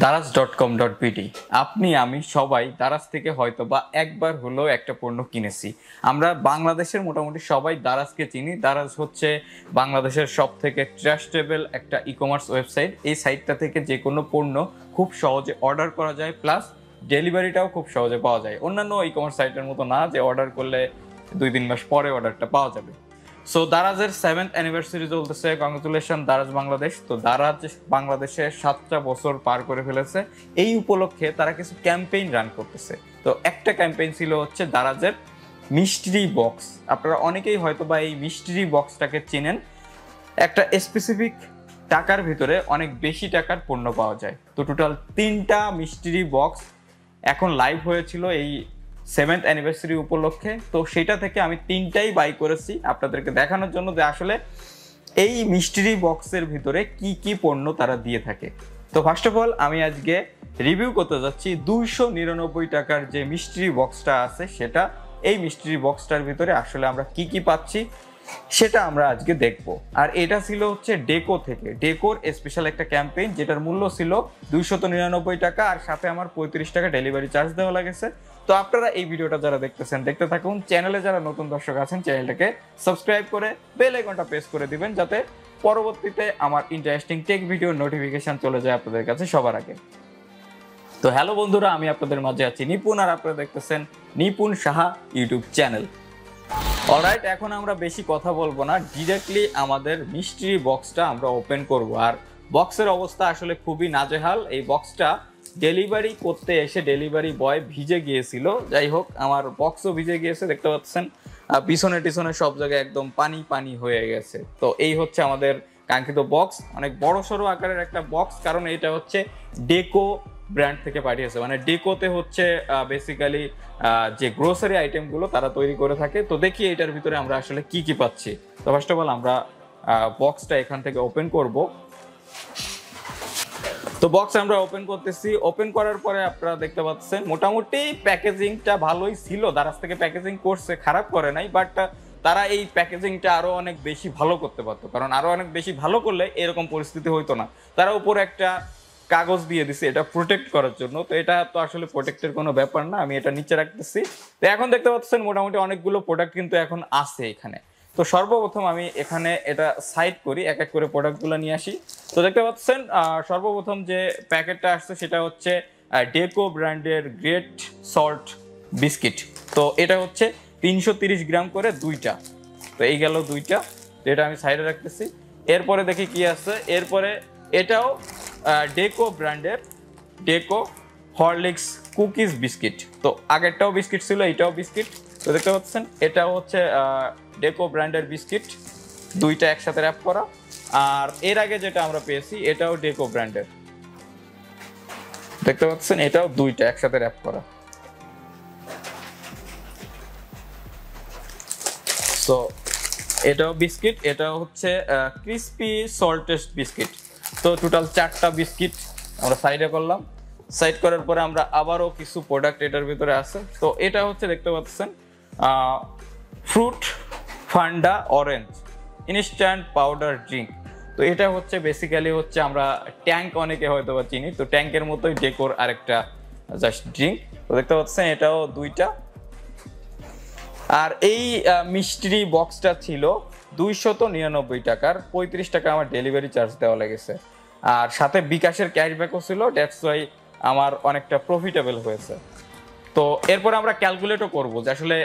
daraz.com.pt আপনি আমি সবাই দারাজ থেকে হয়তো বা একবার হলেও একটা পণ্য কিনেছি। আমরা বাংলাদেশের মোটামুটি সবাই দারাজকে চিনি। দারাজ হচ্ছে বাংলাদেশের সবথেকে ট্রাস্টেবল একটা ই-কমার্স ওয়েবসাইট। এই সাইটটা থেকে যে কোনো পণ্য খুব সহজে অর্ডার করা যায়, প্লাস ডেলিভারিটাও খুব সহজে পাওয়া যায়। অন্যান্য ই-কমার্স সাইটের মতো না যে অর্ডার করলে 2-3 মাস পরে অর্ডারটা পাওয়া যাবে। সো দারাজের 7th অ্যানিভার্সারি চলতেছে, কংগ্রেচুলেশন দারাজ বাংলাদেশ। তো দারাজ বাংলাদেশে 7টা বছর পার করে ফেলেছে। এই উপলক্ষে তারা কিছু ক্যাম্পেইন রান করতেছে। তো একটা ক্যাম্পেইন ছিল হচ্ছে দারাজের মিস্ট্রি বক্স। আপনারা অনেকেই হয়তো বা এই মিস্ট্রি বক্সটাকে চেনেন। একটা স্পেসিফিক টাকার ভিতরে অনেক বেশি টাকার পণ্য পাওয়া যায়। তো টোটাল 3টা মিস্ট্রি বক্স এখন লাইভ হয়েছিল এই 7th অ্যানিভার্সারি উপলক্ষে। তো সেটা থেকে আমি 3টাই বাই করেছি আপনাদেরকে দেখানোর জন্য যে আসলে এই মিস্ট্রি বক্সের ভিতরে কি কি পণ্য তারা দিয়ে থাকে। তো ফার্স্ট অফ অল আমি আজকে রিভিউ করতে যাচ্ছি 299 টাকার যে মিস্ট্রি বক্সটা আছে সেটা। এই মিস্ট্রি বক্সটার ভিতরে আসলে আমরা কি কি পাচ্ছি সেটা আমরা আজকে দেখব। আর এটা ছিল হচ্ছে ডেকো থেকে, ডেকোর স্পেশাল একটা ক্যাম্পেইন যেটার মূল্য ছিল 299 টাকা, আর সাথে আমার 35 টাকা ডেলিভারি চার্জ দেওয়া লাগেছে। তো আপনারা এই ভিডিওটা যারা দেখতেছেন দেখতে থাকুন। চ্যানেলে যারা নতুন দর্শক আছেন চ্যানেলটাকে সাবস্ক্রাইব করে বেল আইকনটা প্রেস করে দিবেন, যাতে পরবর্তীতে আমার ইন্টারেস্টিং টেক ভিডিও নোটিফিকেশন চলে যায় আপনাদের কাছে সবার আগে। তো হ্যালো বন্ধুরা, আমি আপনাদের মাঝে আছি নিপুণ, আর আপনারা দেখতেছেন নিপুণ সাহা ইউটিউব চ্যানেল। অলরাইট, এখন আমরা বেশি কথা বলবো না, ডিরেক্টলি আমাদের মিস্ট্রি বক্সটা আমরা ওপেন করব। আর বক্সের অবস্থা আসলে খুবই নাজেহাল। এই বক্সটা ডেলিভারি করতে এসে ডেলিভারি বয় ভিজে গিয়েছিল। যাই হোক, আমার বক্সও ভিজে গিয়েছে, দেখতে পাচ্ছেন পিছনে টিছনে সব জায়গায় একদম পানি পানি হয়ে গেছে। তো এই হচ্ছে আমাদের কাঙ্ক্ষিত বক্স, অনেক বড় সড়ো আকারের একটা বক্স, কারণ এটা হচ্ছে ডেকো ব্র্যান্ড থেকে পাঠিয়েছে। মানে ডেকোতে হচ্ছে বেসিক্যালি যে গ্রোসারি আইটেমগুলো তারা তৈরি করে থাকে। তো দেখি এটার ভিতরে আমরা আসলে কি কি পাচ্ছি। তো ফার্স্ট অফ অল আমরা বক্সটা এখান থেকে ওপেন করব। তো বক্স আমরা ওপেন করতেছি। ওপেন করার পরে আপনারা দেখতে পাচ্ছেন মোটামুটি প্যাকেজিংটা ভালোই ছিল। দারাজ থেকে প্যাকেজিং করছে, খারাপ করে নাই, বাট তারা এই প্যাকেজিংটা আরো অনেক বেশি ভালো করতে পারতো, কারণ আরো অনেক বেশি ভালো করলে এরকম পরিস্থিতি হইতো না। তারা উপরে একটা কাগজ দিয়ে দিছে এটা প্রোটেক্ট করার জন্য। তো এটা তো আসলে প্রোটেক্টের কোনো ব্যাপার না, আমি এটা নিচে রাখতেছি। তো এখন দেখতে পাচ্ছেন মোটামুটি অনেকগুলো প্রোডাক্ট কিন্তু এখন আছে এখানে। তো সর্বপ্রথম আমি এখানে এটা সাইড করি, এক এক করে প্রোডাক্টগুলো নিয়ে আসি। তো দেখতে পাচ্ছেন সর্বপ্রথম যে প্যাকেটটা আসছে সেটা হচ্ছে ডেকো ব্র্যান্ডের গ্রেট সল্ট বিস্কিট। তো এটা হচ্ছে 330 গ্রাম করে দুইটা। তো এই গেল দুইটা, এটা আমি সাইডে রাখতেছি। এরপরে দেখি কি আছে। এরপরে এটাও ডেকো ব্র্যান্ডের ডেকো হরলিক্স কুকিজ বিস্কিট। তো আগেরটাও বিস্কিট ছিল, এইটাও বিস্কিট। তো দেখতে পাচ্ছেন এটাও হচ্ছে ডেকো ব্র্যান্ডের বিস্কিট, দুইটা একসাথে র্যাপ করা। আর এর আগে যেটা আমরা পেয়েছি এটাও ডেকো ব্র্যান্ডের, দেখতে পাচ্ছেন এটাও দুইটা একসাথে র্যাপ করা। তো এটাও বিস্কিট, এটাও হচ্ছে ক্রিস্পি সল্টেস্ট বিস্কিট। তো টোটাল 4টা বিস্কিট আমরা সাইডে করলাম। সাইড করার পরে আমরা আবারও কিছু প্রোডাক্ট এটার ভিতরে আছে। তো এটা হচ্ছে দেখতে পাচ্ছেন ফ্রুট ফান্ডা অরেঞ্জ ইনস্ট্যান্ট পাউডার ড্রিঙ্ক। তো এটা হচ্ছে বেসিক্যালি হচ্ছে আমরা ট্যাঙ্ক অনেকে হয়তো বা চিনি, তো ট্যাঙ্কের মতোই ডেকোর আরেকটা জাস্ট ড্রিঙ্ক। তো দেখতে পাচ্ছেন এটাও দুইটা। আর এই মিস্ট্রি বক্সটা ছিল 299 টাকার, 35 টাকা আমার ডেলিভারি চার্জ দেওয়া লেগেছে। আর সাথে বিকাশের ক্যাশব্যাকও ছিল, দ্যাটস ওয়াই আমার অনেকটা প্রফিটেবল হয়েছে। তো এরপর আমরা ক্যালকুলেটও করবো যে আসলে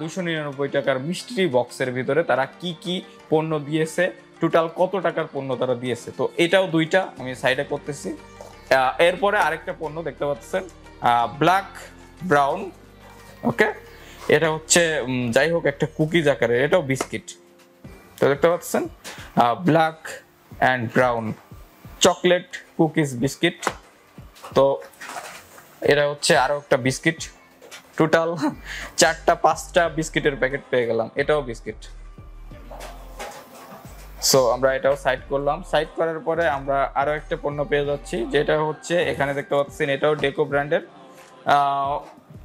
299 টাকার মিস্ট্রি বক্সের ভিতরে তারা কি কি পণ্য দিয়েছে, টোটাল কত টাকার পণ্য তারা দিয়েছে। তো এটাও দুইটা আমি সাইডে করতেছি। এরপরে আরেকটা পণ্য দেখতে পাচ্ছেন ব্ল্যাক ব্রাউন, ওকে, এটা হচ্ছে যাই হোক একটা কুকিজ আকারের, এটাও বিস্কিট। তো দেখতে পাচ্ছেন black and brown chocolate cookies biscuit. তো এটা হচ্ছে আরো একটা বিস্কিট। টোটাল 4টা-5টা বিস্কিটের প্যাকেট পেয়ে গেলাম, এটাও বিস্কিট। সো আমরা এটাও সাইড করলাম। সাইড করার পরে আমরা আরো একটা পণ্য পেয়ে যাচ্ছি, যেটা হচ্ছে এখানে দেখতে পাচ্ছেন এটাও ডেকো ব্র্যান্ডের,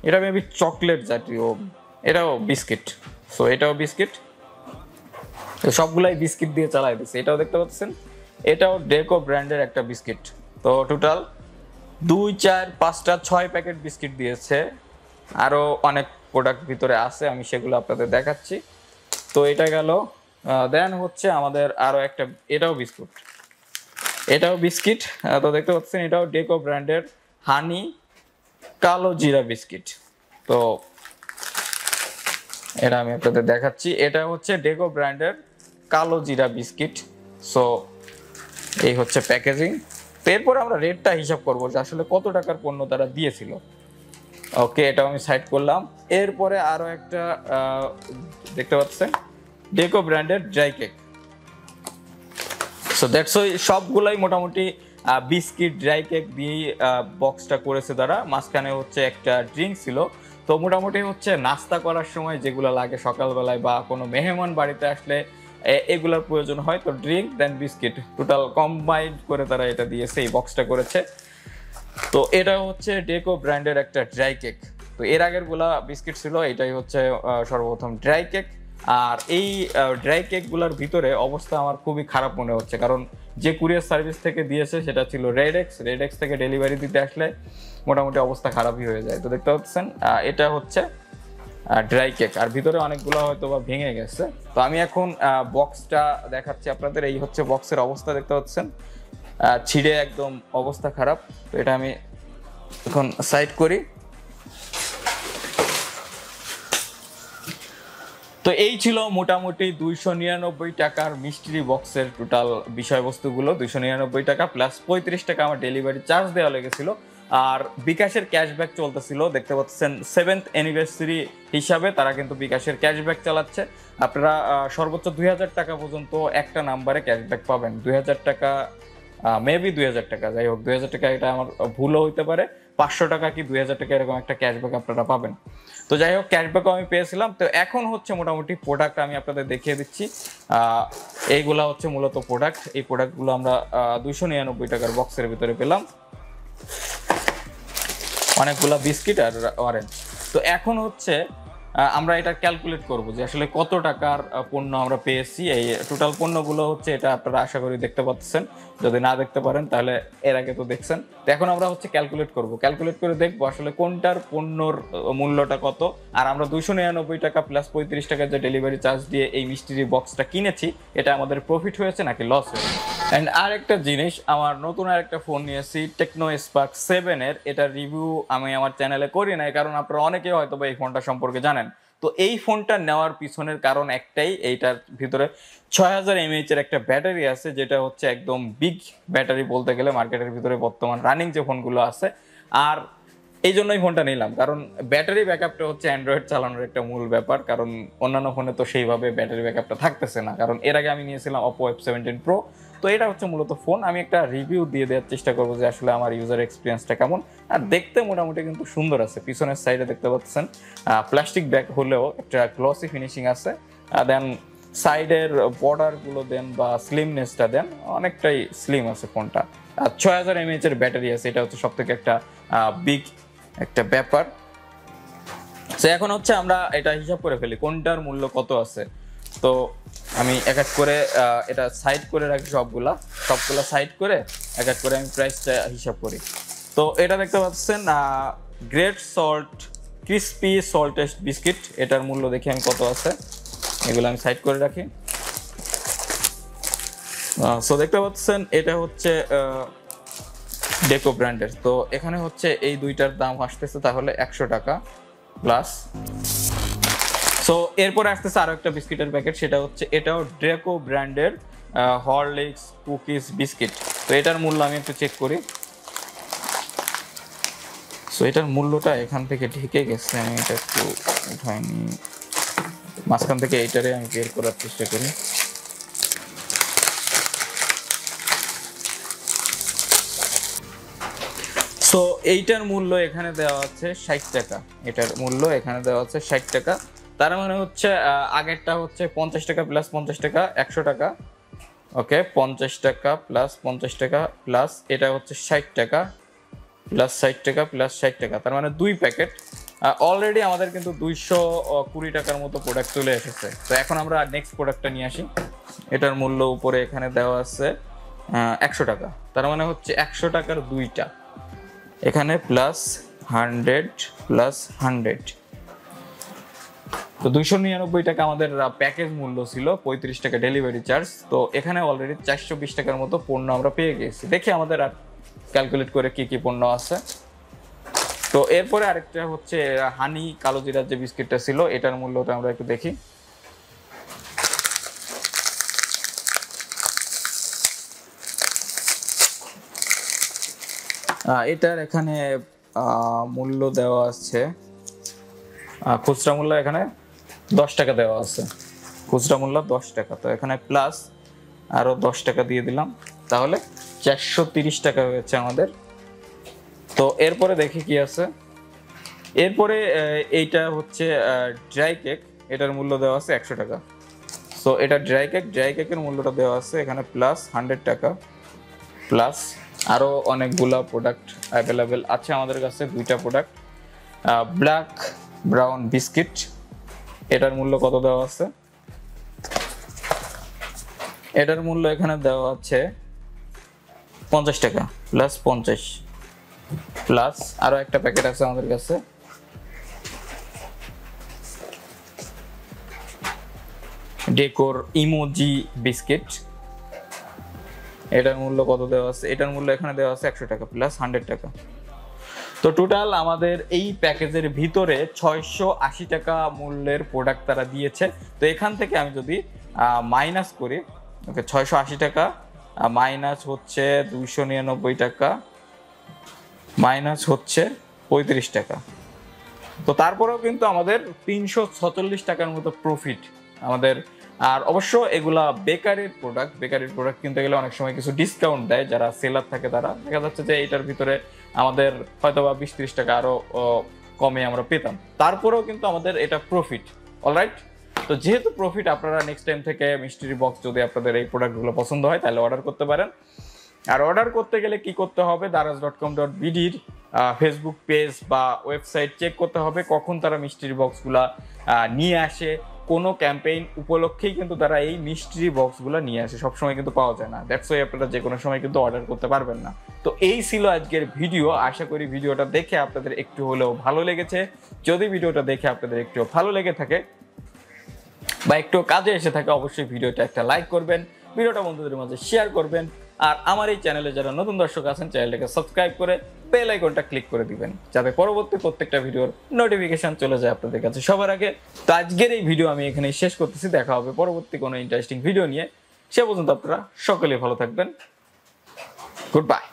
এটা মেবি চকলেট জাতীয়, এটাও বিস্কিট। সো এটাও বিস্কিট। তো সবগুলাই বিস্কিট দিয়ে চালাই দিচ্ছে। এটাও দেখতে পাচ্ছেন এটাও ডেকো ব্র্যান্ডের একটা বিস্কিট। তো টোটাল 2 4 5টা 6 প্যাকেট বিস্কিট দিয়েছে। আরো অনেক প্রোডাক্ট ভিতরে আছে, আমি সেগুলো আপনাদের দেখাচ্ছি। তো এটা গেল। দেন হচ্ছে আমাদের আরো একটা, এটাও বিস্কুট, এটাও বিস্কিট। তো দেখতে পাচ্ছেন এটাও ডেকো ব্র্যান্ডের হানি কালো জিরা বিস্কিট। তো এটা আমি আপনাদের দেখাচ্ছি, এটা হচ্ছে ডেকো ব্র্যান্ডের কালো জিরা বিস্কিট। সো এই হচ্ছে প্যাকেজিং। তো এরপর আমরা রেটটা হিসাব করবো যে আসলে কত টাকার পণ্য তারা দিয়েছিল। ওকে, এটাও আমি সাইড করলাম। এরপরে আরো একটা দেখতে পাচ্ছেন ডেকো ব্র্যান্ডের ড্রাই কেক। সো দ্যাটস ওই সবগুলাই মোটামুটি বিস্কিট ড্রাই কেক দিয়েই বক্সটা করেছে তারা। মাঝখানে হচ্ছে একটা ড্রিঙ্ক ছিল। তো মোটামুটি হচ্ছে নাস্তা করার সময় যেগুলো লাগে সকালবেলায় বা কোনো মেহমান বাড়িতে আসলে এগুলোর প্রয়োজন হয়, তো ড্রিঙ্ক দেন বিস্কিট টোটাল কম্বাইন্ড করে তারা এটা দিয়েছে, এই বক্সটা করেছে। তো এটা হচ্ছে ডেকো ব্র্যান্ডের একটা ড্রাই কেক। তো এর আগের গুলা বিস্কিট ছিল, এটাই হচ্ছে সর্বপ্রথম ড্রাই কেক। আর এই ড্রাই কেকগুলোর ভিতরে অবস্থা আমার খুবই খারাপ মনে হচ্ছে, কারণ যে কুরিয়ার সার্ভিস থেকে দিয়েছে সেটা ছিল রেডেক্স থেকে ডেলিভারি দিতে আসলে মোটামুটি অবস্থা খারাপই হয়ে যায়। তো দেখতে পাচ্ছেন এটা হচ্ছে ড্রাই কেক, আর ভিতরে অনেকগুলো হয়তো বা ভেঙে গেছে। তো আমি এখন বক্সটা দেখাচ্ছি আপনাদের। এই হচ্ছে বক্সের অবস্থা, দেখতে পাচ্ছেন ছিঁড়ে একদম অবস্থা খারাপ। তো এটা আমি এখন সাইড করি। তো এই ছিল মোটামুটি 299 টাকার মিস্ট্রি বক্সের টোটাল বিষয়বস্তুগুলো। 299 টাকা প্লাস 35 টাকা আমার ডেলিভারি চার্জ দেওয়া লেগেছিল। আর বিকাশের ক্যাশব্যাক চলতেছিল, দেখতে পাচ্ছেন 7th অ্যানিভার্সারি হিসাবে তারা কিন্তু বিকাশের ক্যাশব্যাক চালাচ্ছে। আপনারা সর্বোচ্চ 2000 টাকা পর্যন্ত একটা নাম্বারে ক্যাশব্যাক পাবেন। 2000 টাকা, মেবি 2000 টাকা, যাই হোক 2000 টাকা, এটা আমার ভুলও হইতে পারে। 500 টাকা কি 2000 টাকা এরকম একটা ক্যাশব্যাক আপনারা পাবেন। তো যাই হোক, ক্যাশব্যাকও আমি পেয়েছিলাম। তো এখন হচ্ছে মোটামুটি প্রোডাক্ট আমি আপনাদের দেখিয়ে দিচ্ছি। এইগুলা হচ্ছে মূলত প্রোডাক্ট। এই প্রোডাক্টগুলো আমরা 299 টাকার বক্সের ভিতরে পেলাম, অনেকগুলা বিস্কিট আর অরেঞ্জ। তো এখন হচ্ছে আমরা এটা ক্যালকুলেট করব যে আসলে কত টাকার পণ্য আমরা পেয়েছি। এই টোটাল পণ্যগুলো হচ্ছে, এটা আপনারা আশা করি দেখতে পাচ্ছেন, যদি না দেখতে পারেন তাহলে এর আগে তো দেখছেন। তো এখন আমরা হচ্ছে ক্যালকুলেট করে দেখবো আসলে কোনটার পণ্যর মূল্যটা কত। আর আমরা 299 টাকা প্লাস 35 টাকার যে ডেলিভারি চার্জ দিয়ে এই মিষ্টির বক্সটা কিনেছি, এটা আমাদের প্রফিট হয়েছে নাকি লস হয়েছে। অ্যান্ড আর একটা জিনিস, আমার নতুন আর একটা ফোন নিয়েছি টেকনো স্পার্ক 7 এর। এটার রিভিউ আমি আমার চ্যানেলে করি নাই, কারণ আপনারা অনেকেই হয়তো বা এই ফোনটা সম্পর্কে জানেন। তো এই ফোনটা নেওয়ার পিছনের কারণ একটাই, এইটার ভিতরে 6000 mAh এর একটা ব্যাটারি আছে, যেটা হচ্ছে একদম বিগ ব্যাটারি বলতে গেলে মার্কেটের ভিতরে বর্তমান রানিং যে ফোনগুলো আছে। আর এই জন্যই ফোনটা নিলাম, কারণ ব্যাটারি ব্যাকআপটা হচ্ছে অ্যান্ড্রয়েড চালানোর একটা মূল ব্যাপার। কারণ অন্যান্য ফোনে তো সেইভাবে ব্যাটারি ব্যাকআপটা থাকতেছে না। কারণ এর আগে আমি নিয়েছিলাম Oppo F17 Pro। তো এটা হচ্ছে মূলত ফোন। আমি একটা রিভিউ দিয়ে দেওয়ার চেষ্টা করবো যে আসলে আমার ইউজার এক্সপিরিয়েন্সটা কেমন। আর দেখতে মোটামুটি কিন্তু সুন্দর আছে। পিছনের সাইডে দেখতে পাচ্ছেন প্লাস্টিক ব্যাগ হলেও একটা গ্লসি ফিনিশিং আছে। দেন সাইডের বর্ডারগুলো দেন বা স্লিমনেসটা দেন, অনেকটাই স্লিম আছে ফোনটা। আর 6000 mAh এর ব্যাটারি আছে, এটা হচ্ছে সব থেকে একটা বিগ একটা ব্যাপার। তো এখন হচ্ছে আমরা এটা হিসাব করে ফেলি কোনটার মূল্য কত আছে। তো আমি এক এক করে এটা সাইড করে রাখি, সবগুলা সাইড করে এক এক করে আমি প্রাইসটা হিসাব করি। তো এটা দেখতে পাচ্ছেন great salt crispy salted biscuit, এটার মূল্য দেখি আমি কত আছে। এগুলো আমি সাইড করে রাখি। সো দেখতে পাচ্ছেন এটা হচ্ছে ডেকো ব্র্যান্ডের। তো এখানে হচ্ছে এই দুইটার দাম আসতেছে তাহলে 100 টাকা প্লাস। সো এরপরে আসতেছে আরো একটা বিস্কিটের প্যাকেট, সেটা হচ্ছে এটাও ডেকো ব্র্যান্ডের হরলিক্স কুকিজ বিস্কিট। তো এটার মূল্য আমি একটু চেক করি। সো এটার মূল্যটা এখান থেকে ঢেকে গেছে, আমি এটা একটু উঠাইনি, মাঝখান থেকে এইটারে আমি বের করার চেষ্টা করি। সো এইটার মূল্য এখানে দেওয়া আছে 60 টাকা। এটার মূল্য এখানে দেওয়া আছে 60 টাকা। তার মানে হচ্ছে আগেরটা হচ্ছে 50 টাকা প্লাস 50 টাকা 100 টাকা। ওকে, 50 টাকা প্লাস 50 টাকা প্লাস এটা হচ্ছে 60 টাকা প্লাস 60 টাকা প্লাস 60 টাকা। তার মানে 2 প্যাকেট। অলরেডি আমাদের কিন্তু 220 টাকার মতো প্রোডাক্ট চলে এসেছে। তো এখন আমরা নেক্সট প্রোডাক্টটা নিয়ে আসি। এটার মূল্য উপরে এখানে দেওয়া আছে 100 টাকা। তার মানে হচ্ছে 100 টাকার দুইটা। এখানে +100 +100, তো 299 টাকা আমাদের প্যাকেজ মূল্য ছিল, 35 টাকা ডেলিভারি চার্জ। তো এখানে অলরেডি 420 টাকার মতো পণ্য আমরা পেয়ে গেছি। দেখি আমাদের আর ক্যালকুলেট করে কি কি পণ্য আছে। তো এরপরে আরেকটা হচ্ছে হানি কালো জিরার যে বিস্কিটটা ছিল, এটার মূল্যটা আমরা একটু দেখি। এটার এখানে মূল্য দেওয়া আছে, খুচরা মূল্য এখানে 10 টাকা দেওয়া আছে, খুচরা মূল্য 10 টাকা। তো এখানে প্লাস আরো 10 টাকা দিয়ে দিলাম, তাহলে 430 টাকা হয়েছে আমাদের। তো এরপরে দেখি কি আছে। এরপরে এইটা হচ্ছে ড্রাই কেক, এটার মূল্য দেওয়া আছে 100 টাকা। সো এটা ড্রাই কেকের মূল্যটা দেওয়া আছে এখানে +100 টাকা, প্লাস আরও অনেকগুলা প্রোডাক্ট অ্যাভেলেবেল আছে আমাদের কাছে। 2টা প্রোডাক্ট, ব্ল্যাক ব্রাউন বিস্কিট, এটার মূল্য কত দেওয়া আছে? এটার মূল্য এখানে দেওয়া আছে 50 টাকা, +50, প্লাস আরো একটা প্যাকেট আছে আমাদের কাছে, ডেকোর ইমোজি বিস্কিট, এটার মূল্য কত দেওয়া আছে? এটার মূল্য এখানে দেওয়া আছে 100 টাকা, +100 টাকা। তো টোটাল আমাদের এই প্যাকেজের ভিতরে 680 টাকা মূল্যের প্রোডাক্ট তারা দিয়েছে। তো এখান থেকে আমি যদি মাইনাস করি, ওকে, 680 টাকা মাইনাস হচ্ছে 299 টাকা মাইনাস হচ্ছে 35 টাকা। তো তারপরেও কিন্তু আমাদের 346 টাকার মতো প্রফিট আমাদের। আর অবশ্য এগুলা বেকারির প্রোডাক্ট কিনতে গেলে অনেক সময় কিছু ডিসকাউন্ট দেয় যারা সেলার থাকে, তারা দেখা যাচ্ছে যে এটার ভিতরে আমাদের হয়তো বা 20-30 টাকা আরো কমে আমরা পেতাম, তারপরেও কিন্তু আমাদের এটা প্রফিট। অলরাইট, তো যেহেতু প্রফিট, আপনারা নেক্সট টাইম থেকে মিস্ট্রি বক্স যদি আপনাদের এই প্রোডাক্টগুলো পছন্দ হয় তাহলে অর্ডার করতে পারেন। আর অর্ডার করতে গেলে কি করতে হবে? daraz.com.bd ফেসবুক পেজ বা ওয়েবসাইট চেক করতে হবে কখন তারা মিস্ট্রি বক্সগুলা নিয়ে আসে। কোনো ক্যাম্পেইন উপলক্ষেই কিন্তু তারা এই মিস্ট্রি বক্সগুলো নিয়ে আসে, সবসময় কিন্তু পাওয়া যায় না। দ্যাটস ওয়াই আপনারা যে কোনো সময় কিন্তু অর্ডার করতে পারবেন না। তো এই ছিল আজকের ভিডিও। আশা করি ভিডিওটা দেখে আপনাদের একটু হলেও ভালো লেগেছে। যদি ভিডিওটা দেখে আপনাদের একটু ভালো লেগে থাকে বা একটু কাজে এসে থাকে, অবশ্যই ভিডিওটা একটা লাইক করবেন, ভিডিওটা বন্ধুদের মাঝে শেয়ার করবেন। আর আমার এই চ্যানেলে যারা নতুন দর্শক আছেন, চ্যানেলটাকে সাবস্ক্রাইব করে বেল আইকনটা ক্লিক করে দিবেন, যাতে পরবর্তী প্রত্যেকটা ভিডিওর নোটিফিকেশন চলে যায় আপনাদের কাছে সবার আগে। তো আজকের এই ভিডিও আমি এখানেই শেষ করতেছি। দেখা হবে পরবর্তী কোনো ইন্টারেস্টিং ভিডিও নিয়ে। সে পর্যন্ত আপনারা সকলেই ভালো থাকবেন। Good bye.